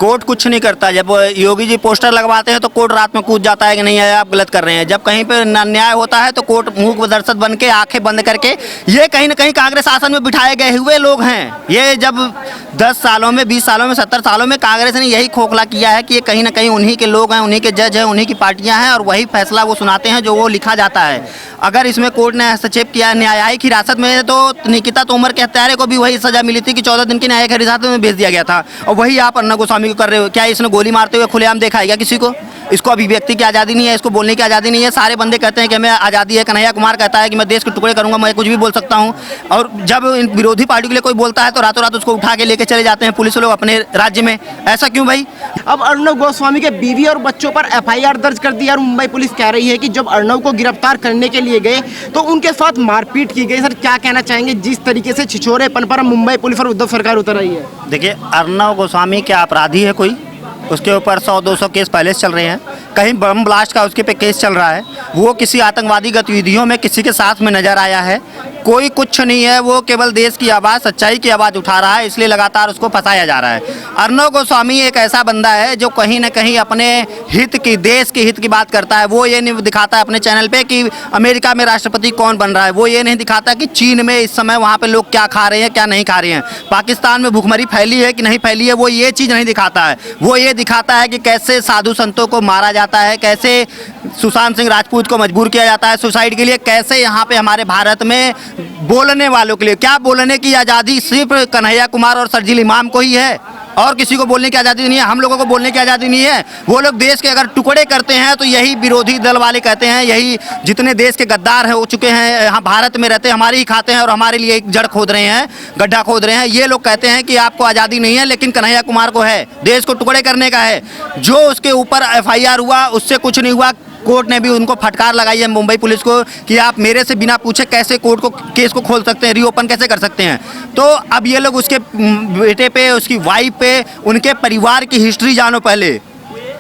Court कुछ नहीं करता। जब योगी जी पोस्टर लगवाते हैं तो कोर्ट रात में कूद जाता है कि नहीं आप गलत कर रहे हैं। जब कहीं पे न्याय होता है तो कोर्ट मूक दर्शक बन के आंखें बंद करके, ये कहीं ना कहीं कांग्रेस शासन में बिठाए गए हुए लोग हैं। ये जब 10 सालों में, 20 सालों में, 70 सालों में कांग्रेस ने यही खोखला किया है कि ये कहीं ना कहीं उन्हीं के लोग हैं, उन्हीं के जज हैं, उन्हीं की पार्टियां हैं और वही फैसला वो सुनाते हैं जो वो लिखा जाता है। अगर इसमें कोर्ट ने हस्तक्षेप किया न्यायिक हिरासत में, तो निकिता तोमर के हत्यारे को भी वही सजा मिली थी कि 14 दिन की न्यायिक हिरासत में भेज दिया गया था। और वही आप अर्नब गोस्वामी को कर रहे हो। क्या इसने गोली मारते हुए खुलेआम देखा है क्या किसी को? इसको अभिव्यक्ति की आज़ादी नहीं है, इसको बोलने की आज़ादी नहीं है। सारे बंदे कहते हैं कि हमें आज़ादी है। कन्हैया कुमार कहता है कि मैं देश के टुकड़े करूंगा, मैं कुछ भी बोल सकता हूं। और जब विरोधी पार्टी के लिए कोई बोलता है तो रातों रात उसको उठा के लेके चले जाते हैं पुलिस लोग अपने राज्य में। ऐसा क्यों भाई? अब अर्नब गोस्वामी के बीवी और बच्चों पर एफआईआर दर्ज कर दी और मुंबई पुलिस कह रही है कि जब अर्नब को गिरफ्तार करने के लिए गए तो उनके साथ मारपीट की गई। सर, क्या कहना चाहेंगे जिस तरीके से छिछोरेपन पर मुंबई पुलिस और उद्धव सरकार उतर रही है? देखिए, अर्नब गोस्वामी क्या अपराधी है कोई? उसके ऊपर 100-200 केस पहले से चल रहे हैं। कहीं बम ब्लास्ट का उसके पे केस चल रहा है। वो किसी आतंकवादी गतिविधियों में किसी के साथ में नजर आया है? कोई कुछ नहीं है। वो केवल देश की आवाज़, सच्चाई की आवाज़ उठा रहा है, इसलिए लगातार उसको फंसाया जा रहा है। अर्नब गोस्वामी एक ऐसा बंदा है जो कहीं ना कहीं अपने हित की, देश के हित की बात करता है। वो ये नहीं दिखाता है अपने चैनल पे कि अमेरिका में राष्ट्रपति कौन बन रहा है। वो ये नहीं दिखाता कि चीन में इस समय वहाँ पे लोग क्या खा रहे हैं, क्या नहीं खा रहे हैं, पाकिस्तान में भूखमरी फैली है कि नहीं फैली है। वो ये चीज़ नहीं दिखाता है। वो ये दिखाता है कि कैसे साधु संतों को मारा जाता है, कैसे सुशांत सिंह राजपूत को मजबूर किया जाता है सुसाइड के लिए, कैसे यहाँ पे हमारे भारत में बोलने वालों के लिए, क्या बोलने की आज़ादी सिर्फ कन्हैया कुमार और शर्जील इमाम को ही है और किसी को बोलने की आज़ादी नहीं है। हम लोगों को बोलने की आज़ादी नहीं है। वो लोग देश के अगर टुकड़े करते हैं तो यही विरोधी दल वाले कहते हैं, यही जितने देश के गद्दार हो चुके हैं, यहाँ भारत में रहते हैं, हमारे ही खाते हैं और हमारे लिए एक जड़ खोद रहे हैं, गड्ढा खोद रहे हैं। ये लोग कहते हैं कि आपको आज़ादी नहीं है, लेकिन कन्हैया कुमार को है, देश को टुकड़े करने का है। जो उसके ऊपर एफआईआर हुआ उससे कुछ नहीं हुआ। कोर्ट ने भी उनको फटकार लगाई है मुंबई पुलिस को कि आप मेरे से बिना पूछे कैसे कोर्ट को केस को खोल सकते हैं, रीओपन कैसे कर सकते हैं। तो अब ये लोग उसके बेटे पे, उसकी वाइफ पे, उनके परिवार की हिस्ट्री जानो पहले।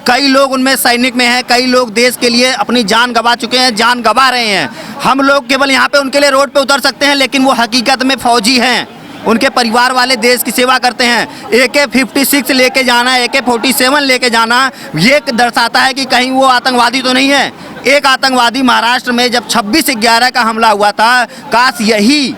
कई लोग उनमें सैनिक में हैं, कई लोग देश के लिए अपनी जान गंवा चुके हैं, जान गंवा रहे हैं। हम लोग केवल यहाँ पे उनके लिए रोड पे उतर सकते हैं, लेकिन वो हकीकत में फौजी हैं। उनके परिवार वाले देश की सेवा करते हैं। AK-56 लेके जाना, AK-47 लेके जाना, ये दर्शाता है कि कहीं वो आतंकवादी तो नहीं है। एक आतंकवादी महाराष्ट्र में जब 26/11 का हमला हुआ था, काश यही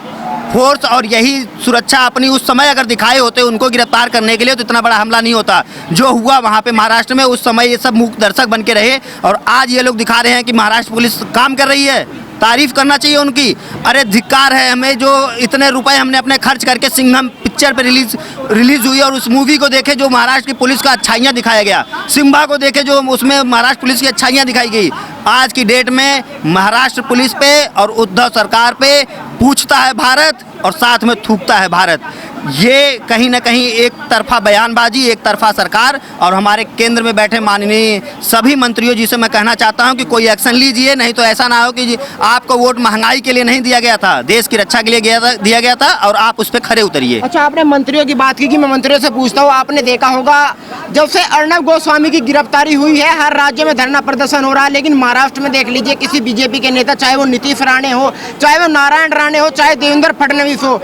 फोर्स और यही सुरक्षा अपनी उस समय अगर दिखाए होते उनको गिरफ्तार करने के लिए, तो इतना बड़ा हमला नहीं होता जो हुआ वहाँ पे महाराष्ट्र में। उस समय ये सब मूक दर्शक बन के रहे और आज ये लोग दिखा रहे हैं कि महाराष्ट्र पुलिस काम कर रही है। तारीफ करना चाहिए उनकी। अरे धिक्कार है हमें, जो इतने रुपए हमने अपने खर्च करके सिंघम पिक्चर पे रिलीज हुई और उस मूवी को देखे जो महाराष्ट्र की पुलिस का अच्छाइयाँ दिखाया गया, सिम्बा को देखे जो उसमें महाराष्ट्र पुलिस की अच्छाइयाँ दिखाई गई। आज की डेट में महाराष्ट्र पुलिस पे और उद्धव सरकार पे पूछता है भारत और साथ में थूकता है भारत। ये कहीं ना कहीं एक तरफा बयानबाजी, एक तरफा सरकार और हमारे केंद्र में बैठे माननीय सभी मंत्रियों जी से मैं कहना चाहता हूं कि कोई एक्शन लीजिए, नहीं तो ऐसा ना हो कि आपको वोट महंगाई के लिए नहीं दिया गया था, देश की रक्षा के लिए दिया गया था और आप उस पर खड़े उतरिए। अच्छा, आपने मंत्रियों की बात की कि मैं मंत्रियों से पूछता हूँ, आपने देखा होगा जब से अर्नब गोस्वामी की गिरफ्तारी हुई है हर राज्य में धरना प्रदर्शन हो रहा है, लेकिन महाराष्ट्र में देख लीजिए किसी बीजेपी के नेता, चाहे वो नीतीश राणे हो, चाहे वो नारायण राणे हो, चाहे देवेंद्र फडणवीस हो,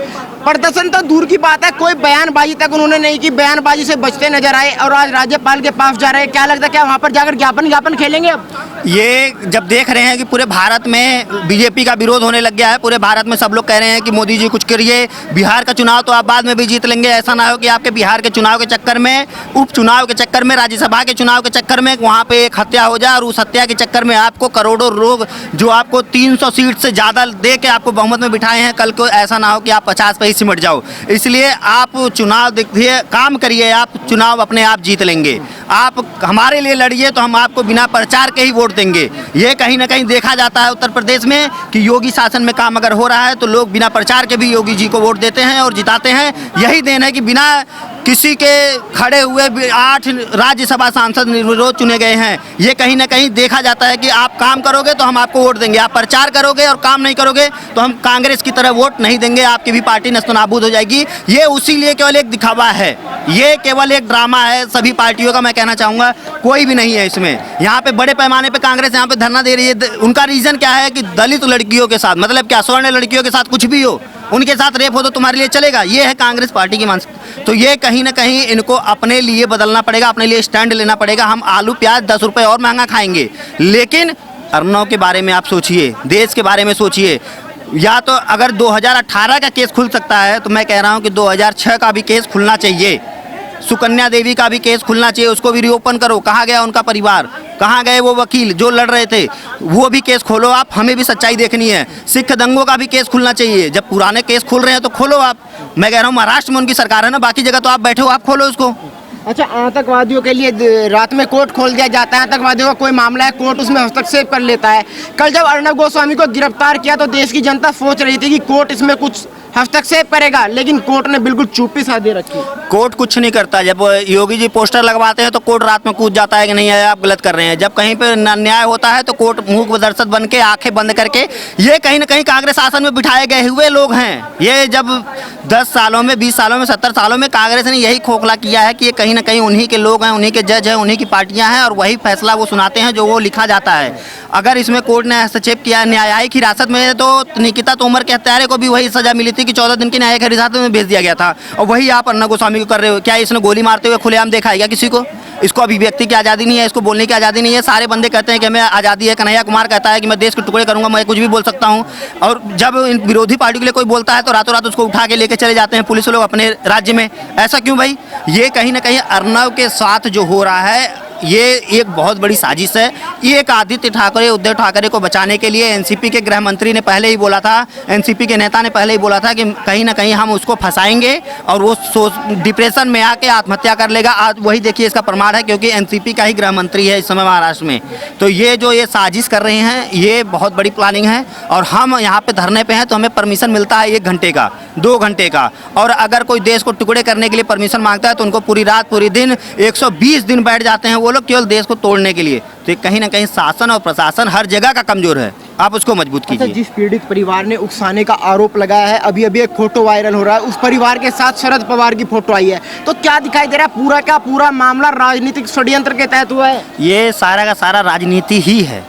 प्रदर्शन तो दूर की बात है, कोई बयानबाजी तक उन्होंने नहीं की। बयानबाजी से बचते नजर आए और आज राज्यपाल के पास जा रहे हैं। क्या लगता है क्या वहाँ पर जाकर ज्ञापन खेलेंगे? अब ये जब देख रहे हैं कि पूरे भारत में बीजेपी का विरोध होने लग गया है, पूरे भारत में सब लोग कह रहे हैं कि मोदी जी कुछ करिए, बिहार का चुनाव तो आप बाद में भी जीत लेंगे, ऐसा ना हो कि आपके बिहार के चुनाव के चक्कर में, उपचुनाव के चक्कर में, राज्यसभा के चुनाव के चक्कर में वहाँ पे एक हत्या हो जाए और उस हत्या के चक्कर में आपको करोड़ों लोग जो आपको 300 सीट से ज़्यादा दे के आपको बहुमत में बिठाए हैं, कल को ऐसा ना हो कि आप 50 पे ही सिमट जाओ। इसलिए आप चुनाव देखिए, काम करिए, आप चुनाव अपने आप जीत लेंगे। आप हमारे लिए लड़िए तो हम आपको बिना प्रचार के ही वोट देंगे। ये कहीं ना कहीं देखा जाता है उत्तर प्रदेश में कि योगी शासन में काम अगर हो रहा है तो लोग बिना प्रचार के भी योगी जी को वोट देते हैं और जिताते हैं। यही देन है कि बिना किसी के खड़े हुए 8 राज्यसभा सांसद निर्विरोध चुने गए हैं। ये कहीं ना कहीं देखा जाता है कि आप काम करोगे तो हम आपको वोट देंगे, आप प्रचार करोगे और काम नहीं करोगे तो हम कांग्रेस की तरह वोट नहीं देंगे, आपकी भी पार्टी नस्तनाबूद हो जाएगी। ये उसी लिए केवल एक दिखावा है, ये केवल एक ड्रामा है सभी पार्टियों का। मैं कहना चाहूँगा कोई भी नहीं है इसमें। यहाँ पे बड़े पैमाने पे कांग्रेस यहाँ पे धरना दे रही है। उनका रीज़न क्या है कि दलित लड़कियों के साथ, मतलब क्या स्वर्ण लड़कियों के साथ कुछ भी हो, उनके साथ रेप हो तो तुम्हारे लिए चलेगा? ये है कांग्रेस पार्टी की मानसिकता। तो ये कहीं ना कहीं इनको अपने लिए बदलना पड़ेगा, अपने लिए स्टैंड लेना पड़ेगा। हम आलू प्याज 10 रुपये और महंगा खाएंगे, लेकिन अर्नव के बारे में आप सोचिए, देश के बारे में सोचिए। या तो अगर 2018 का केस खुल सकता है तो मैं कह रहा हूँ कि 2006 का भी केस खुलना चाहिए। सुकन्या देवी का भी केस खुलना चाहिए, उसको भी रीओपन करो। कहाँ गया उनका परिवार, कहाँ गए वो वकील जो लड़ रहे थे, वो भी केस खोलो आप। हमें भी सच्चाई देखनी है। सिख दंगों का भी केस खुलना चाहिए। जब पुराने केस खुल रहे हैं तो खोलो आप। मैं कह रहा हूँ महाराष्ट्र में उनकी सरकार है ना, बाकी जगह तो आप बैठे हो, आप खोलो उसको। अच्छा, आतंकवादियों के लिए रात में कोर्ट खोल दिया जाता है। आतंकवादियों का कोई मामला है, कोर्ट उसमें हस्तक्षेप कर लेता है। कल जब अर्नब गोस्वामी को गिरफ्तार किया तो देश की जनता सोच रही थी कि कोर्ट इसमें कुछ हस्तक्षेप करेगा, लेकिन कोर्ट ने बिल्कुल चुप्पी साधे रखी। कोर्ट कुछ नहीं करता। जब योगी जी पोस्टर लगवाते हैं तो कोर्ट रात में कूद जाता है कि नहीं आप गलत कर रहे हैं। जब कहीं पे न्याय होता है तो कोर्ट मूक दर्शक बन के आंखें बंद करके, ये कहीं ना कहीं कांग्रेस शासन में बिठाए गए हुए लोग हैं। ये जब 10 सालों में, 20 सालों में, 70 सालों में कांग्रेस ने यही खोखला किया है कि ये कहीं ना कहीं उन्हीं के लोग हैं, उन्हीं के जज हैं, उन्हीं की पार्टियां हैं और वही फैसला वो सुनाते हैं जो वो लिखा जाता है। अगर इसमें कोर्ट ने हस्तक्षेप किया न्यायिक हिरासत में, तो निकिता तोमर के हत्यारे को भी वही सजा मिली थी कि 14 दिन की न्यायिक हिरासत में भेज दिया गया था। और वही आप अर्नब गोस्वामी को कर रहे हो। क्या इसने गोली मारते हुए खुलेआम देखा है क्या किसी को? इसको अभिव्यक्ति की आज़ादी नहीं है, इसको बोलने की आज़ादी नहीं है। सारे बंदे कहते हैं कि हमें आज़ादी है। कन्हैया कुमार कहता है कि मैं देश के टुकड़े करूंगा, मैं कुछ भी बोल सकता हूं। और जब इन विरोधी पार्टी के लिए कोई बोलता है तो रातों रात उसको उठा के लेके चले जाते हैं पुलिस लोग अपने राज्य में। ऐसा क्यों भाई? ये कहीं ना कहीं अर्नब के साथ जो हो रहा है ये एक बहुत बड़ी साजिश है। एक आदित्य ठाकरे, उद्धव ठाकरे को बचाने के लिए एनसीपी के गृह मंत्री ने पहले ही बोला था, एनसीपी के नेता ने पहले ही बोला था कि कहीं ना कहीं हम उसको फंसाएंगे और वो डिप्रेशन में आके आत्महत्या कर लेगा। आज वही देखिए इसका प्रमाण है, क्योंकि एनसीपी का ही गृह मंत्री है इस समय महाराष्ट्र में। तो ये जो ये साजिश कर रहे हैं ये बहुत बड़ी प्लानिंग है। और हम यहाँ पे धरने पे हैं तो हमें परमिशन मिलता है 1 घंटे का, 2 घंटे का। और अगर कोई देश को टुकड़े करने के लिए परमिशन मांगता है तो उनको पूरी रात पूरी दिन 120 दिन बैठ जाते हैं वो लोग केवल देश को तोड़ने के लिए। तो कहीं ना कहीं शासन और प्रशासन हर जगह का कमजोर है, आप उसको मजबूत कीजिए। अच्छा, जिस पीड़ित परिवार ने उकसाने का आरोप लगाया है, अभी अभी एक फोटो वायरल हो रहा है, उस परिवार के साथ शरद पवार की फोटो आई है, तो क्या दिखाई दे रहा है? पूरा का पूरा मामला राजनीतिक षड्यंत्र के तहत हुआ है। ये सारा का सारा राजनीति ही है।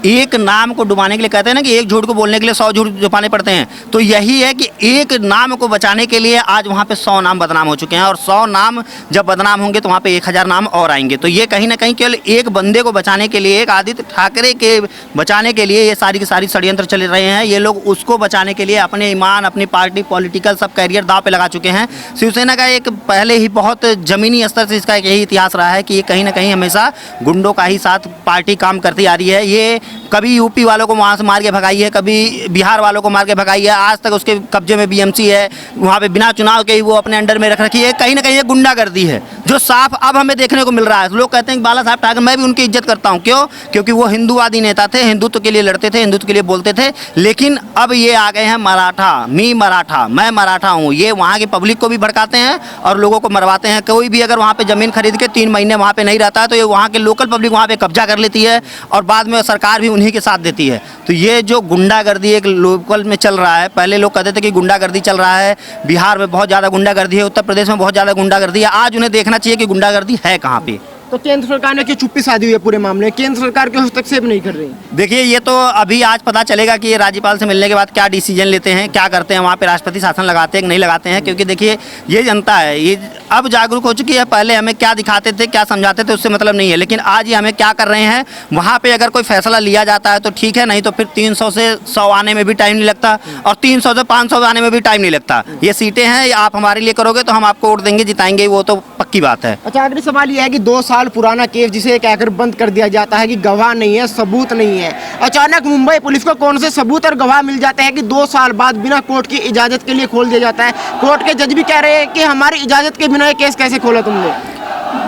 एक नाम को डुबाने के लिए, कहते हैं ना कि एक झूठ को बोलने के लिए 100 झूठ छुपाने पड़ते हैं। तो यही है कि एक नाम को बचाने के लिए आज वहाँ पे 100 नाम बदनाम हो चुके हैं। और 100 नाम जब बदनाम होंगे तो वहाँ पे 1000 नाम और आएंगे। तो ये कहीं ना कहीं केवल एक बंदे को बचाने के लिए, एक आदित्य ठाकरे के बचाने के लिए ये सारी की सारी षड्यंत्र चल रहे हैं। ये लोग उसको बचाने के लिए अपने ईमान, अपनी पार्टी, पॉलिटिकल सब कैरियर दाव पे लगा चुके हैं। शिवसेना का एक पहले ही बहुत ज़मीनी स्तर से इसका यही इतिहास रहा है कि ये कहीं ना कहीं हमेशा गुंडों का ही साथ पार्टी काम करती आ रही है। ये कभी यूपी वालों को वहाँ से मार के भगाई है, कभी बिहार वालों को मार के भगाई है। आज तक उसके कब्जे में बीएमसी है, वहाँ पे बिना चुनाव के ही वो अपने अंडर में रख रखी है। कहीं ना कहीं ये गुंडागर्दी है जो साफ अब हमें देखने को मिल रहा है। लोग कहते हैं कि बाला साहब ठाकरे, मैं भी उनकी इज्जत करता हूँ। क्यों? क्योंकि वो हिंदूवादी नेता थे, हिंदुत्व के लिए लड़ते थे, हिंदुत्व के लिए बोलते थे। लेकिन अब ये आ गए हैं मराठा, मराठा, मैं मराठा हूँ। ये वहाँ की पब्लिक को भी भड़काते हैं और लोगों को मरवाते हैं। कोई भी अगर वहाँ पे ज़मीन खरीद के 3 महीने वहाँ पे नहीं रहता है तो ये वहाँ के लोकल पब्लिक वहाँ पे कब्जा कर लेती है और बाद में सरकार भी उन्हीं के साथ देती है। तो ये जो गुंडागर्दी एक लोकल में चल रहा है, पहले लोग कहते थे कि गुंडागर्दी चल रहा है, बिहार में बहुत ज़्यादा गुंडागर्दी है, उत्तर प्रदेश में बहुत ज़्यादा गुंडागर्दी है। आज उन्हें देखना चाहिए कि गुंडागर्दी है कहाँ पे। तो केंद्र सरकार ने क्यों चुप्पी साधी हुई है पूरे मामले में? केंद्र सरकार क्यों हस्तक्षेप नहीं कर रही? देखिए, ये तो अभी आज पता चलेगा कि ये राज्यपाल से मिलने के बाद क्या डिसीजन लेते हैं, क्या करते हैं, वहाँ पे राष्ट्रपति शासन लगाते हैं कि नहीं लगाते हैं। क्योंकि देखिए, ये जनता है, ये अब जागरूक हो चुकी है। पहले हमें क्या दिखाते थे, क्या समझाते थे, उससे मतलब नहीं है। लेकिन आज ये हमें क्या कर रहे हैं, वहाँ पे अगर कोई फैसला लिया जाता है तो ठीक है, नहीं तो फिर 300 से 100 आने में भी टाइम नहीं लगता और 300 से 500 आने में भी टाइम नहीं लगता। ये सीटें हैं, आप हमारे लिए करोगे तो हम आपको वोट देंगे, जिताएंगे, वो तो पक्की बात है। अच्छा, अगली सवाल ये है कि 2 साल पुराना केस जिसे कहकर बंद कर दिया जाता है कि गवाह नहीं है, सबूत नहीं है, अचानक मुंबई पुलिस को कौन से सबूत और गवाह मिल जाते हैं कि 2 साल बाद बिना कोर्ट की इजाजत के लिए खोल दिया जाता है? कोर्ट के जज भी कह रहे हैं कि हमारी इजाजत के बिना ये केस कैसे खोला तुमने?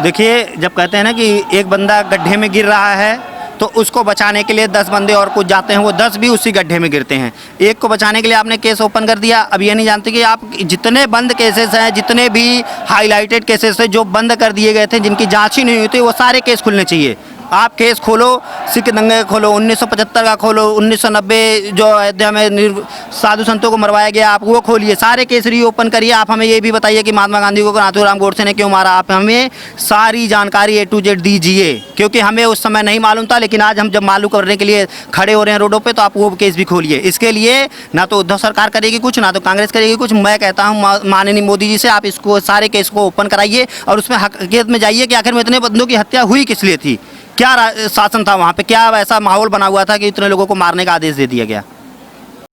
देखिए, जब कहते हैं ना कि एक बंदा गड्ढे में गिर रहा है तो उसको बचाने के लिए 10 बंदे और कुछ जाते हैं, वो 10 भी उसी गड्ढे में गिरते हैं। एक को बचाने के लिए आपने केस ओपन कर दिया। अब ये नहीं जानते कि आप जितने बंद केसेस हैं, जितने भी हाईलाइटेड केसेस थे जो बंद कर दिए गए थे, जिनकी जांच ही नहीं हुई थी, वो सारे केस खुलने चाहिए। आप केस खोलो, सिख दंगे खोलो, 1975 का खोलो, 1990 जो अयोध्या में साधु संतों को मरवाया गया, आप वो खोलिए, सारे केस रीओपन करिए। आप हमें ये भी बताइए कि महात्मा गांधी को नाथूराम गोडसे ने क्यों मारा। आप हमें सारी जानकारी A to Z दीजिए, क्योंकि हमें उस समय नहीं मालूम था, लेकिन आज हम जब मालूम करने के लिए खड़े हो रहे हैं रोडों पे, तो आप वो केस भी खोलिए। इसके लिए ना तो उद्धव सरकार करेगी कुछ, ना तो कांग्रेस करेगी कुछ। मैं कहता हूँ माननीय मोदी जी से, आप इसको सारे केस को ओपन कराइए और उसमें हकीकत में जाइए कि आखिर में इतने बंदों की हत्या हुई किस लिए थी, क्या शासन था वहाँ पे, क्या ऐसा माहौल बना हुआ था कि इतने लोगों को मारने का आदेश दे दिया गया।